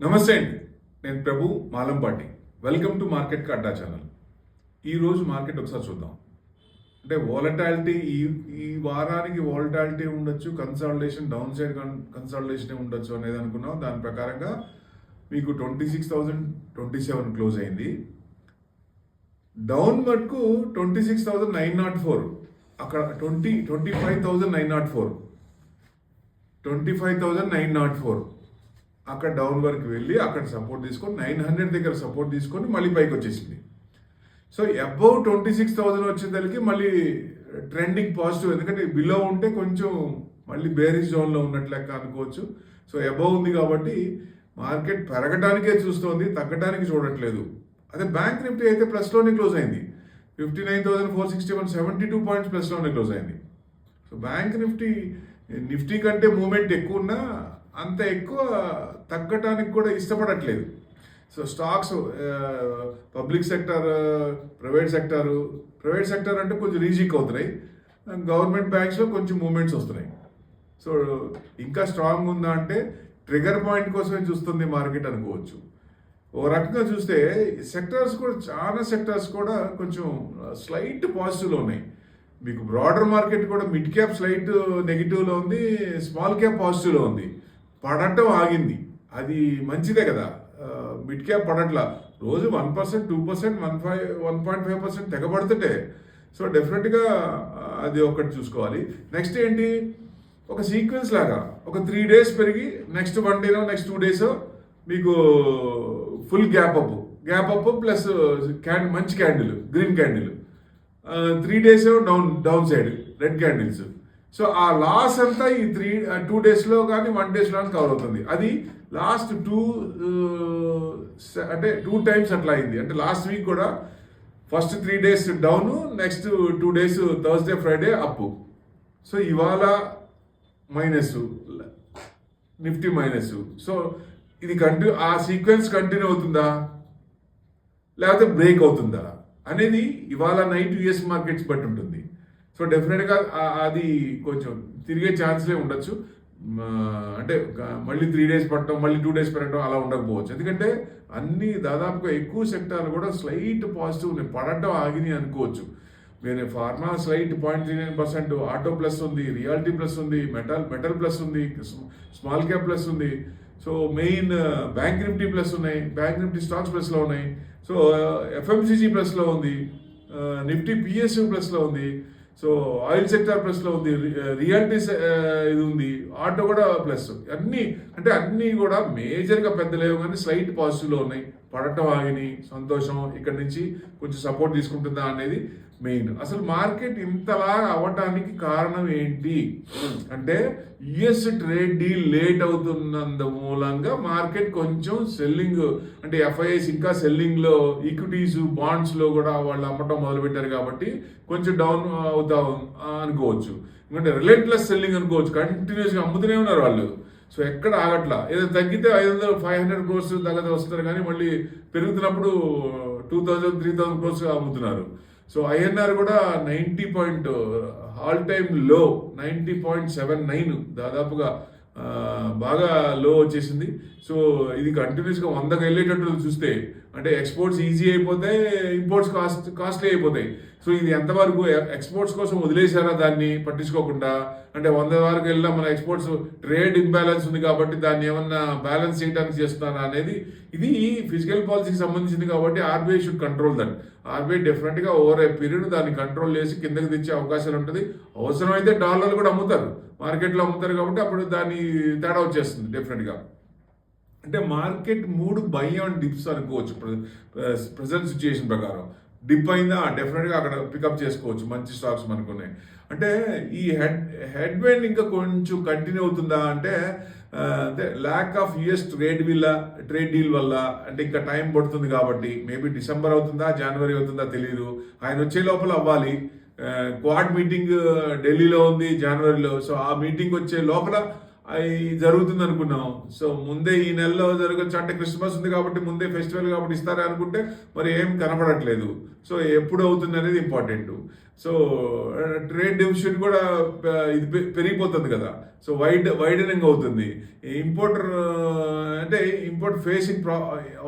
నమస్తే అండి. నేను Prabhu Malampati. Welcome to market Adda channel. ఈరోజు మార్కెట్ ఒకసారి చూద్దాం. అంటే వోలటాలిటీ ఈ వారానికి వోలటాలిటీ ఉండొచ్చు, కన్సాలిడేషన్ డౌన్ సైడ్ కన్సాలిడేషన్ ఉండొచ్చు అనేది అనుకున్నాం. దాని ప్రకారంగా మీకు 26,027 క్లోజ్ అయింది. డౌన్ మటుకు 26,904, అక్కడ 25,904 అక్కడ డౌన్ వరకు వెళ్ళి అక్కడ సపోర్ట్ తీసుకొని 900 దగ్గర సపోర్ట్ తీసుకొని మళ్ళీ పైకి వచ్చేసింది. సో అబౌవ్ 26,000 వచ్చేసరికి మళ్ళీ ట్రెండింగ్ పాజిటివ్, ఎందుకంటే బిలో ఉంటే కొంచెం మళ్ళీ బేరిష్ జోన్లో ఉన్నట్లు లెక్క అనుకోవచ్చు. సో అబౌవ్ ఉంది కాబట్టి మార్కెట్ పెరగడానికే చూస్తోంది, తగ్గడానికి చూడట్లేదు. అదే బ్యాంక్ నిఫ్టీ అయితే ప్లస్లోనే క్లోజ్ అయింది. 59,461, 72 పాయింట్స్ ప్లస్లోనే క్లోజ్ అయింది. సో బ్యాంక్ నిఫ్టీ కంటే మూమెంట్ ఎక్కువ ఉన్నా అంత ఎక్కువ తగ్గటానికి కూడా ఇష్టపడట్లేదు. So stocks public sector, private sector అంటే కొంచెం రీజిక్ అవుతున్నాయి. గవర్నమెంట్ బ్యాంక్స్లో కొంచెం మూమెంట్స్ వస్తున్నాయి. సో ఇంకా స్ట్రాంగ్ ఉందా అంటే ట్రిగర్ పాయింట్ కోసమే చూస్తుంది మార్కెట్ అనుకోవచ్చు. ఓ రకంగా చూస్తే చాలా సెక్టర్స్ కూడా కొంచెం స్లైట్ పాజిటివ్లో ఉన్నాయి. మీకు బ్రాడర్ మార్కెట్ కూడా మిడ్ క్యాప్ స్లైట్ నెగిటివ్లో ఉంది, స్మాల్ క్యాప్ పాజిటివ్లో ఉంది. పడటం ఆగింది, అది మంచిదే కదా. మిడ్ క్యాప్ పడట్లా, రోజు 1%, 2%, 1.5% తెగబడుతుంటే. సో డెఫినెట్గా అది ఒకటి చూసుకోవాలి. నెక్స్ట్ ఏంటి, ఒక సీక్వెన్స్ లాగా ఒక 3 days పెరిగి నెక్స్ట్ 1 day నెక్స్ట్ 2 days మీకు ఫుల్ గ్యాప్ అప్ ప్లస్ మంచి candle, green candle. 3 days down side red candles. So ఆ లాస్ అంతా ఈ 2 daysలో కానీ 1 daysలో కానీ కవర్ అవుతుంది. అది లాస్ట్ 2 times అట్లా అయింది. అంటే లాస్ట్ వీక్ కూడా first 3 days down, next 2 days Thursday Friday up. So ఇవాళ మైనస్, నిఫ్టీ మైనస్. సో ఇది ఆ సీక్వెన్స్ కంటిన్యూ అవుతుందా లేకపోతే బ్రేక్ అవుతుందా అనేది ఇవాళ నైట్ యుఎస్ మార్కెట్స్ బట్టి ఉంటుంది. సో డెఫినెట్గా అది కొంచెం తిరిగే ఛాన్స్లే ఉండొచ్చు. అంటే మళ్ళీ 3 days పట్టడం, మళ్ళీ 2 days పెరగడం అలా ఉండకపోవచ్చు. ఎందుకంటే అన్ని దాదాపుగా ఎక్కువ సెక్టార్లు కూడా స్లైట్ పాజిటివ్ ఉన్నాయి, పడటం ఆగినాయి అనుకోవచ్చు. మీరు ఫార్మా స్లైట్ 0.39%, ఆటో ప్లస్ ఉంది, రియాలిటీ ప్లస్ ఉంది, మెటల్ ప్లస్ ఉంది, స్మాల్ క్యాప్ ప్లస్ ఉంది. So main bank Nifty plus ఉన్నాయి, బ్యాంక్ నిఫ్టీ స్టాక్స్ ప్లస్లో ఉన్నాయి. సో ఎఫ్ఎంసీజీ ప్లస్లో ఉంది, నిఫ్టీ పిఎస్యూ ప్లస్లో ఉంది. సో ఆయిల్ సెక్టర్ ప్లస్లో ఉంది, రియాలిటీస్ ఇది ఉంది, ఆటో కూడా ప్లస్. అన్నీ కూడా మేజర్గా పెద్ద లేవు కానీ స్లైట్ పాజిటివ్లో ఉన్నాయి. పడటం ఆగిని సంతోషం, ఇక్కడ నుంచి కొంచెం సపోర్ట్ తీసుకుంటుందా అనేది మెయిన్. అసలు మార్కెట్ ఇంతలా అవ్వటానికి కారణం ఏంటి అంటే యుఎస్ ట్రేడ్ డీల్ లేట్ అవుతున్నందు మూలంగా మార్కెట్ కొంచెం సెల్లింగ్, అంటే ఎఫ్ఐఎస్ ఇంకా సెల్లింగ్లో, ఈక్విటీస్ బాండ్స్లో కూడా వాళ్ళు అమ్మటం మొదలుపెట్టారు కాబట్టి కొంచెం డౌన్ అవుతా అనుకోవచ్చు. ఎందుకంటే రిలెంట్లెస్ సెల్లింగ్ అనుకోవచ్చు, కంటిన్యూస్గా అమ్ముతూనే ఉన్నారు వాళ్ళు. సో ఎక్కడ ఆగట్లా. ఏదో తగ్గితే 500 crores తగ్గద వస్తారు కానీ మళ్ళీ పెరుగుతున్నప్పుడు 2,000, 3,000 crores అమ్ముతున్నారు. సో ఐఎన్ఆర్ కూడా 90 ఆల్ టైమ్ లో 90.79 దాదాపుగా బాగా లో వచ్చేసింది. సో ఇది కంటిన్యూస్గా 100కి వెళ్ళేటట్టు చూస్తే అంటే ఎక్స్పోర్ట్స్ ఈజీ అయిపోతే ఇంపోర్ట్స్ కాస్ట్లీ అయిపోతాయి. సో ఇది ఎంతవరకు ఎక్స్పోర్ట్స్ కోసం వదిలేశారా దాన్ని పట్టించుకోకుండా, అంటే 100 వరకు వెళ్ళినా మన ఎక్స్పోర్ట్స్ ట్రేడ్ ఇంబ్యాలెన్స్ ఉంది కాబట్టి దాన్ని ఏమన్నా బ్యాలెన్స్ చేయడానికి చేస్తున్నారా అనేది. ఇది ఫిజికల్ పాలసీకి సంబంధించింది కాబట్టి RBI should control that. RBI డెఫినెట్గా ఓవర్ ఏ పీరియడ్ దాన్ని కంట్రోల్ చేసి కిందకి తెచ్చే అవకాశాలు ఉంటుంది. అవసరమైతే డాలర్లు కూడా అమ్ముతారు, మార్కెట్లో అమ్ముతారు కాబట్టి అప్పుడు దాన్ని తేడా వచ్చేస్తుంది డెఫినెట్గా. అంటే మార్కెట్ 3 బై ఆన్ డిప్స్ అనుకోవచ్చు ప్రజెంట్ సిచ్యుయేషన్ ప్రకారం. డిప్ అయిందా డెఫినెట్గా అక్కడ పికప్ చేసుకోవచ్చు, మంచి స్టాక్స్ మనకున్నాయి. అంటే ఈ హెడ్ వైండ్ ఇంకా కొంచెం కంటిన్యూ అవుతుందా అంటే lack of US trade deal వల్ల, అంటే ఇంకా టైం పడుతుంది కాబట్టి మేబీ డిసెంబర్ అవుతుందా జనవరి అవుతుందా తెలియదు. ఆయన వచ్చే లోపల అవ్వాలి. క్వాడ్ మీటింగ్ ఢిల్లీలో ఉంది జనవరిలో. సో ఆ మీటింగ్ వచ్చే లోపల అవి జరుగుతుంది అనుకున్నాం. సో ముందే ఈ నెలలో జరగచ్చు అంటే క్రిస్మస్ ఉంది కాబట్టి ముందే ఫెస్టివల్ కాబట్టి ఇస్తారా అనుకుంటే మరి ఏం కనపడట్లేదు. సో ఎప్పుడు అవుతుంది అనేది ఇంపార్టెంట్. సో ట్రేడ్ డెఫిసిట్ కూడా ఇది పెరిగిపోతుంది కదా. సో వైడనింగ్ అవుతుంది. ఇంపోర్టర్ అంటే ఇంపోర్ట్ ఫేసింగ్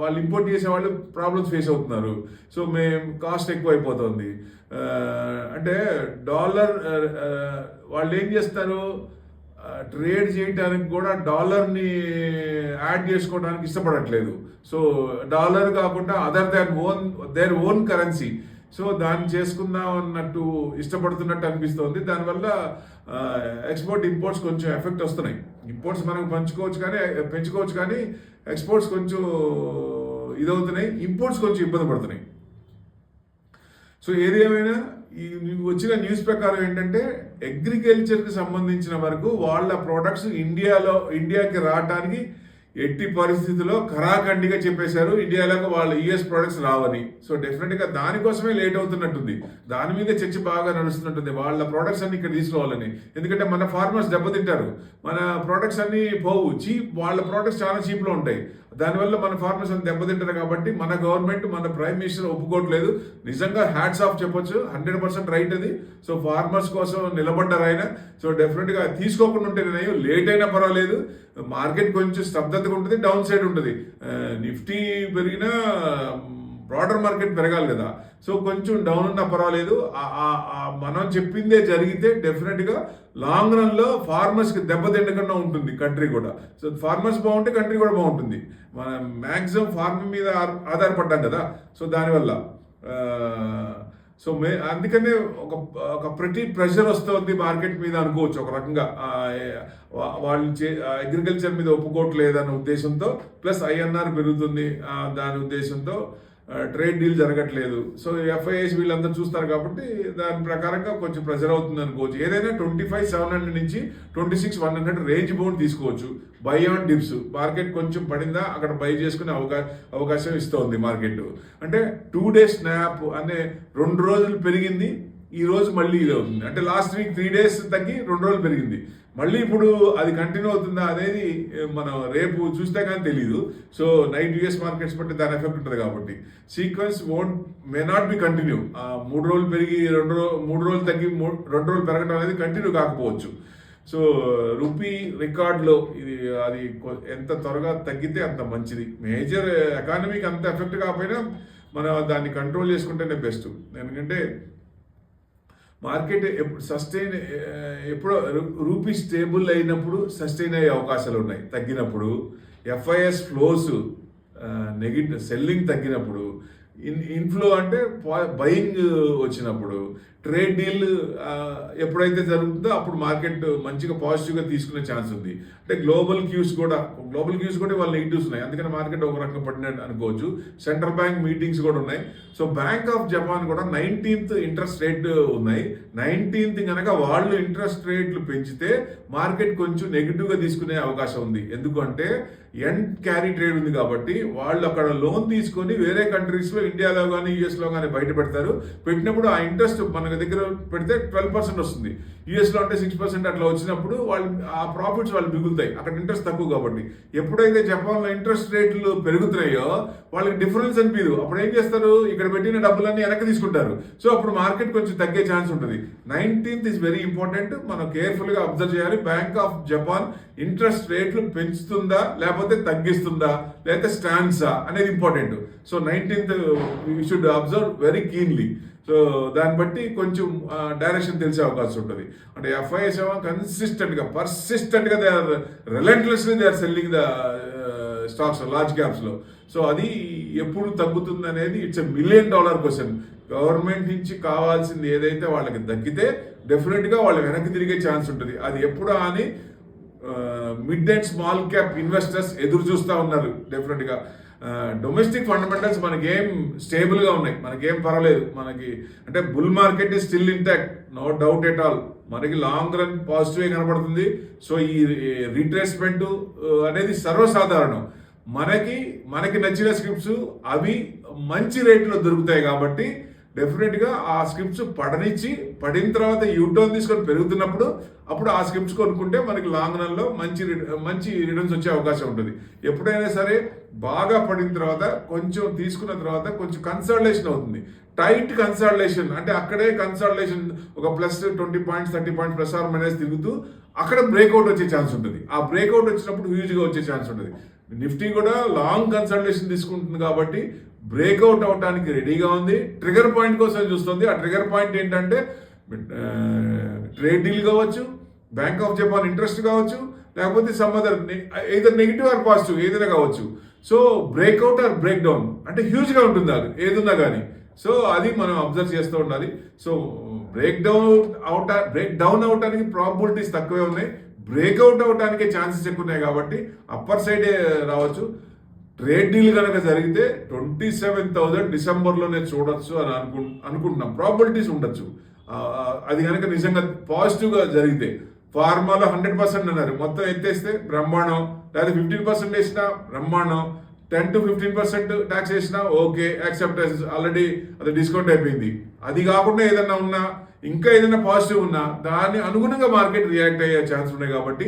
వాళ్ళు ఇంపోర్ట్ చేసే వాళ్ళు ప్రాబ్లమ్స్ ఫేస్ అవుతున్నారు. సో మేము కాస్ట్ ఎక్కువ అయిపోతుంది. అంటే డాలర్ వాళ్ళు ఏం చేస్తారు, ట్రేడ్ చేయడానికి కూడా డాలర్ని యాడ్ చేసుకోవడానికి ఇష్టపడట్లేదు. సో డాలర్ కాకుండా other their own currency, so దాన్ని చేసుకుందాం అన్నట్టు ఇష్టపడుతున్నట్టు అనిపిస్తుంది. దానివల్ల ఎక్స్పోర్ట్ ఇంపోర్ట్స్ కొంచెం ఎఫెక్ట్ వస్తున్నాయి. ఇంపోర్ట్స్ మనం పెంచుకోవచ్చు కానీ ఎక్స్పోర్ట్స్ కొంచెం ఇదవుతున్నాయి, ఇంపోర్ట్స్ కొంచెం ఇబ్బంది పడుతున్నాయి. సో ఏది ఏమైనా ఈ వచ్చిన న్యూస్ ప్రకారం ఏంటంటే అగ్రికల్చర్కి సంబంధించిన వరకు వాళ్ళ ప్రోడక్ట్స్ ఇండియాకి రావడానికి ఎట్టి పరిస్థితుల్లో ఖరాఖండిగా చెప్పేశారు ఇండియాలోకి వాళ్ళ యూఎస్ ప్రోడక్ట్స్ రావని. సో డెఫినెట్గా దానికోసమే లేట్ అవుతున్నట్టుంది. దాని మీద చర్చ బాగా నడుస్తున్నట్టుంది, వాళ్ళ ప్రోడక్ట్స్ అన్ని ఇక్కడ తీసుకురావాలని. ఎందుకంటే మన ఫార్మర్స్ దెబ్బతింటారు, మన ప్రోడక్ట్స్ అన్ని పోవు, వాళ్ళ ప్రోడక్ట్స్ చాలా చీప్లో ఉంటాయి. దానివల్ల మన ఫార్మర్స్ అని దెబ్బతింటారు. కాబట్టి మన గవర్నమెంట్, మన ప్రైమ్ మినిస్టర్ ఒప్పుకోవట్లేదు. నిజంగా హ్యాట్స్ ఆఫ్ చెప్పొచ్చు, 100% రైట్ అది. సో ఫార్మర్స్ కోసం నిలబడ్డారు ఆయన. సో డెఫినెట్గా తీసుకోకుండా ఉంటే నేను లేట్ అయినా పర్వాలేదు, మార్కెట్ కొంచెం స్తబ్దతగా ఉంటుంది, డౌన్ సైడ్ ఉంటుంది. నిఫ్టీ పెరిగినా బ్రాడర్ మార్కెట్ పెరగాలి కదా. సో కొంచెం డౌన్ ఉన్నా పర్వాలేదు. మనం చెప్పిందే జరిగితే డెఫినెట్గా లాంగ్ రన్లో ఫార్మర్స్కి దెబ్బతిండకుండా ఉంటుంది కంట్రీ కూడా. సో ఫార్మర్స్ బాగుంటే కంట్రీ కూడా బాగుంటుంది. మనం మ్యాక్సిమం ఫార్మింగ్ మీద ఆధారపడ్డాం కదా. సో దానివల్ల సో అందుకనే ఒక ప్రతి ప్రెషర్ వస్తుంది మార్కెట్ మీద అనుకోవచ్చు ఒక రకంగా. వాళ్ళు అగ్రికల్చర్ మీద ఒప్పుకోవట్లేదన్న ఉద్దేశంతో, ప్లస్ ఐఎన్ఆర్ పెరుగుతుంది దాని ఉద్దేశంతో ట్రేడ్ డీల్ జరగట్లేదు. సో ఎఫ్ఐఎస్ వీళ్ళందరూ చూస్తారు కాబట్టి దాని ప్రకారంగా కొంచెం ప్రెజర్ అవుతుంది అనుకోవచ్చు. ఏదైనా 25,700 నుంచి 26,100 రేంజ్ బౌండ్ తీసుకోవచ్చు. బై ఆన్ డిప్స్ మార్కెట్ కొంచెం పడిందా అక్కడ బై చేసుకునే అవకాశం ఇస్తుంది మార్కెట్. అంటే 2 days స్నాప్ అనే 2 రోజులు పెరిగింది, ఈ రోజు మళ్ళీ ఇది అవుతుంది. అంటే లాస్ట్ వీక్ 3 days తగ్గి 2 రోజులు పెరిగింది. మళ్ళీ ఇప్పుడు అది కంటిన్యూ అవుతుందా అనేది మనం రేపు చూస్తే కానీ తెలీదు. సో నైట్ యూఎస్ మార్కెట్స్ బట్టి దాని ఎఫెక్ట్ ఉంటుంది కాబట్టి sequence may not be continue. 3 రోజులు పెరిగి 3 రోజులు తగ్గి 2 రోజులు పెరగడం అనేది కంటిన్యూ కాకపోవచ్చు. సో రూపీ రికార్డులో అది ఎంత త్వరగా తగ్గితే అంత మంచిది. మేజర్ ఎకానమీకి అంత ఎఫెక్ట్ కాకపోయినా మనం దాన్ని కంట్రోల్ చేసుకుంటేనే బెస్ట్. ఎందుకంటే మార్కెట్ ఎప్పుడో రూపీ స్టేబుల్ అయినప్పుడు సస్టైన్ అయ్యే అవకాశాలు ఉన్నాయి. తగ్గినప్పుడు ఎఫ్ఐఎస్ ఫ్లోస్ నెగిటివ్, సెల్లింగ్ తగ్గినప్పుడు, ఇన్ఫ్లో అంటే బయింగ్ వచ్చినప్పుడు, ట్రేడ్ డీల్ ఎప్పుడైతే జరుగుతుందో అప్పుడు మార్కెట్ మంచిగా పాజిటివ్గా తీసుకునే ఛాన్స్ ఉంది. అంటే గ్లోబల్ క్యూస్ కూడా వాళ్ళ నెగిటివ్స్ ఉన్నాయి, అందుకని మార్కెట్ ఒక రకంగా పడినట్టు అనుకోవచ్చు. సెంట్రల్ బ్యాంక్ మీటింగ్స్ కూడా ఉన్నాయి. సో బ్యాంక్ ఆఫ్ జపాన్ కూడా 19th ఇంట్రెస్ట్ రేట్ ఉన్నాయి. 19th కనుక వాళ్ళు ఇంట్రెస్ట్ రేట్లు పెంచితే మార్కెట్ కొంచెం నెగిటివ్గా తీసుకునే అవకాశం ఉంది. ఎందుకంటే ఎండ్ క్యారీ ట్రేడ్ ఉంది కాబట్టి వాళ్ళు అక్కడ లోన్ తీసుకొని వేరే కంట్రీస్లో, ఇండియాలో కానీ యూఎస్లో కానీ బయట పెడతారు. పెట్టినప్పుడు ఆ ఇంట్రెస్ట్ మన దగ్గర పెడితే 12% వస్తుంది. యూఎస్లో అంటే 6% అట్లా వచ్చినప్పుడు వాళ్ళు ఆ ప్రాఫిట్స్ వాళ్ళు మిగులుతాయి, అక్కడ ఇంట్రెస్ట్ తక్కువ కాబట్టి. ఎప్పుడైతే జపాన్లో ఇంట్రెస్ట్ రేట్లు పెరుగుతున్నాయో వాళ్ళకి డిఫరెన్స్ అనిపించదు. అప్పుడు ఏం చేస్తారు, ఇక్కడ పెట్టిన డబ్బులన్నీ వెనక్కి తీసుకుంటారు. సో అప్పుడు మార్కెట్ కొంచెం తగ్గే ఛాన్స్ ఉంటుంది. 19th ఈజ్ వెరీ ఇంపార్టెంట్, మనం కేర్ఫుల్గా అబ్జర్వ్ చేయాలి. బ్యాంక్ ఆఫ్ జపాన్ ఇంట్రెస్ట్ రేట్లు పెంచుతుందా లేకపోతే తగ్గిస్తుందా లేకపోతే స్టాండ్సా అనేది important. So 19th you should observe very keenly. So దాన్ని బట్టి కొంచెం డైరెక్షన్ తెలిసే అవకాశం ఉంటుంది. అంటే ఎఫ్ఐఎస్ పర్సిస్టెంట్గా they are relentlessly they are selling the stocks large క్యాప్స్లో. సో అది ఎప్పుడు తగ్గుతుంది అనేది ఇట్స్ $1 million క్వశ్చన్. గవర్నమెంట్ నుంచి కావాల్సింది ఏదైతే వాళ్ళకి తగ్గితే డెఫినెట్గా వాళ్ళు వెనక్కి తిరిగే ఛాన్స్ ఉంటుంది. అది ఎప్పుడు అని mid and small cap investors ఎదురు చూస్తూ ఉన్నారు. డెఫినెట్గా డొమెస్టిక్ ఫండమెంటల్స్ మనకేం స్టేబుల్గా ఉన్నాయి, మనకేం పర్వాలేదు. మనకి అంటే bull market is still intact, no doubt at all. మనకి లాంగ్ రన్ పాజిటివ్గా కనపడుతుంది. సో ఈ రిట్రేస్మెంట్ అనేది సర్వసాధారణం. మనకి నచ్చిన స్క్రిప్ట్స్ అవి మంచి రేట్లో దొరుకుతాయి కాబట్టి డెఫినెట్గా ఆ స్క్రిప్ట్స్ పడిన తర్వాత యూటర్న్ తీసుకొని పెరుగుతున్నప్పుడు అప్పుడు ఆ స్క్రిప్ట్స్ కొనుక్కుంటే మనకి లాంగ్ రన్లో మంచి రిటర్న్స్ వచ్చే అవకాశం ఉంటుంది. ఎప్పుడైనా సరే బాగా పడిన తర్వాత కొంచెం తీసుకున్న తర్వాత కొంచెం కన్సల్టేషన్ అవుతుంది. టైట్ కన్సల్టేషన్ అంటే అక్కడే కన్సల్టేషన్ ఒక plus 20 points 30 points plus or minus తిరుగుతూ అక్కడ బ్రేక్అవుట్ వచ్చే ఛాన్స్ ఉంటుంది. ఆ బ్రేక్అవుట్ వచ్చినప్పుడు హ్యూజ్గా వచ్చే ఛాన్స్ ఉంటుంది. నిఫ్టీ కూడా లాంగ్ కన్సల్టేషన్ తీసుకుంటుంది కాబట్టి బ్రేక్అవుట్ అవడానికి రెడీగా ఉంది. ట్రిగర్ పాయింట్ కోసం చూస్తుంది. ఆ ట్రిగర్ పాయింట్ ఏంటంటే ట్రేడ్ డీల్ కావచ్చు, బ్యాంక్ ఆఫ్ జపాన్ ఇంట్రెస్ట్ కావచ్చు, లేకపోతే సమ్ అదర్ ఏదైనా నెగిటివ్ ఆర్ పాజిటివ్ ఏదైనా కావచ్చు. So breakout or break down అంటే హ్యూజ్గా ఉంటుంది అది ఏదున్నా కానీ. సో అది మనం అబ్జర్వ్ చేస్తూ ఉండాలి. సో బ్రేక్ డౌన్ అవటానికి ప్రాబిలిటీస్ తక్కువే ఉన్నాయి. బ్రేక్అవుట్ అవటానికి ఛాన్సెస్ ఎక్కువ ఉన్నాయి కాబట్టి అప్పర్ సైడే రావచ్చు. ట్రేడ్ డీల్ కనుక జరిగితే 27,000 డిసెంబర్లోనే చూడొచ్చు అని అనుకుంటున్నాం. ప్రాబిలిటీస్ ఉండొచ్చు. అది కనుక నిజంగా పాజిటివ్గా జరిగితే. ఫార్మాలో 100% అన్నారు, మొత్తం ఎత్తేస్తే బ్రహ్మాండం, లేదా 15% వేసినా బ్రహ్మాండం, 10 to 15% ట్యాక్స్ వేసినా ఓకే, యాక్సెప్టెన్స్ ఆల్రెడీ అది డిస్కౌంట్ అయిపోయింది. అది కాకుండా ఏదన్నా ఉన్నా ఇంకా ఏదైనా పాజిటివ్ ఉన్నా దాన్ని అనుగుణంగా మార్కెట్ రియాక్ట్ అయ్యే ఛాన్స్ ఉన్నాయి కాబట్టి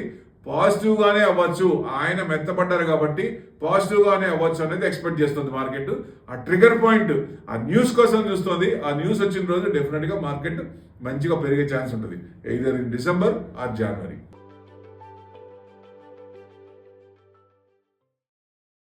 పాజిటివ్గానే అవ్వచ్చు. ఆయన మెత్తపడ్డారు కాబట్టి పాజిటివ్గానే అవ్వచ్చు అనేది ఎక్స్పెక్ట్ చేస్తుంది మార్కెట్. ఆ ట్రిగర్ పాయింట్ ఆ న్యూస్ కోసం చూస్తుంది. ఆ న్యూస్ వచ్చిన రోజు డెఫినెట్గా మార్కెట్ మంచిగా పెరిగే ఛాన్స్ ఉంటుంది, either in December or January.